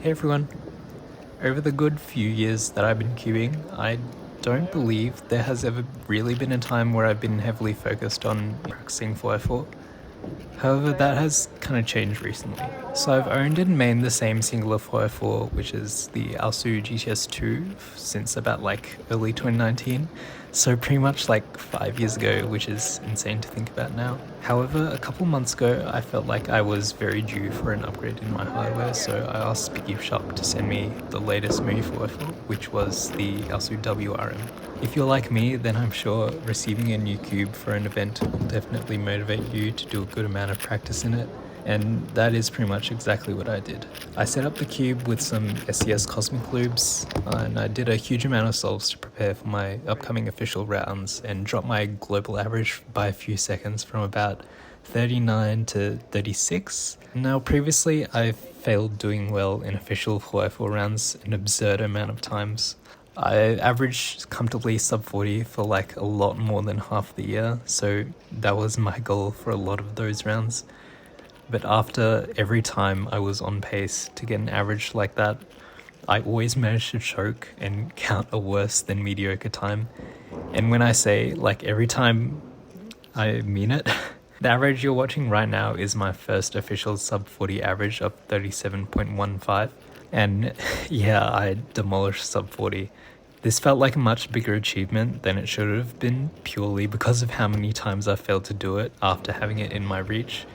Hey everyone. Over the good few years that I've been cubing, I don't believe there has ever really been a time where I've been heavily focused on practicing 404. However, that has kind of changed recently. So I've owned and mained the same singular 404, which is the Alsu GTS2, since about like early 2019. So pretty much like 5 years ago, which is insane to think about now. However, a couple months ago, I felt like I was very due for an upgrade in my hardware, so I asked Picky Shop to send me the latest Move 404, which was the Alsu WRM. If you're like me, then I'm sure receiving a new cube for an event will definitely motivate you to do a good amount of practice in it, and that is pretty much exactly what I did. I set up the cube with some SES Cosmic loops, and I did a huge amount of solves to prepare for my upcoming official rounds and dropped my global average by a few seconds from about 39 to 36. Now previously I've failed doing well in official 404 rounds an absurd amount of times. I averaged comfortably sub 40 for like a lot more than half the year, so that was my goal for a lot of those rounds. But after every time I was on pace to get an average like that, I always managed to choke and count a worse than mediocre time. And when I say like every time, I mean it. The average you're watching right now is my first official sub 40 average of 37.15. And yeah, I demolished sub 40. This felt like a much bigger achievement than it should have been, purely because of how many times I failed to do it after having it in my reach.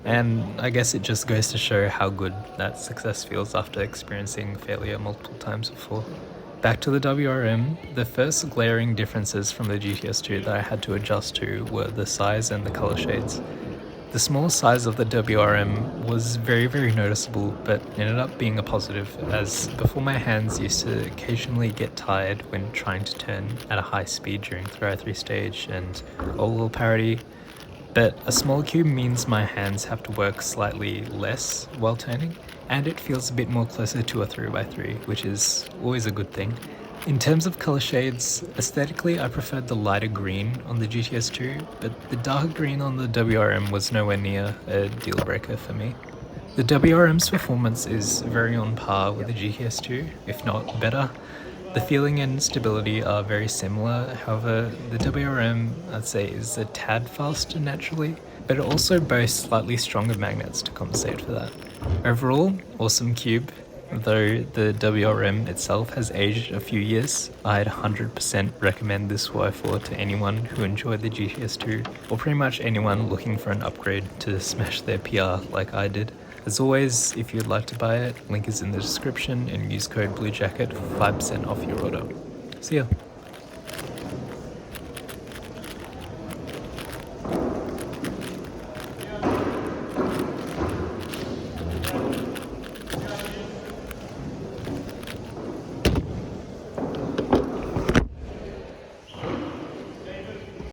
And I guess it just goes to show how good that success feels after experiencing failure multiple times before. Back to the WRM, the first glaring differences from the GTS2 that I had to adjust to were the size and the color shades. The small size of the WRM was very noticeable, but ended up being a positive, as before my hands used to occasionally get tired when trying to turn at a high speed during 303 stage and all little parity. But a small cube means my hands have to work slightly less while turning, and it feels a bit more closer to a 3x3, which is always a good thing. In terms of color shades, aesthetically I preferred the lighter green on the GTS2, but the dark green on the WRM was nowhere near a deal breaker for me. The WRM's performance is very on par with the GTS2, if not better. The feeling and stability are very similar, however the WRM I'd say is a tad faster naturally, but it also boasts slightly stronger magnets to compensate for that. Overall, awesome cube. Though the WRM itself has aged a few years, I'd 100% recommend this 404 to anyone who enjoyed the GTS2, or pretty much anyone looking for an upgrade to smash their PR like I did. As always, if you'd like to buy it, link is in the description, and use code BlueJacket for 5% off your order. See ya!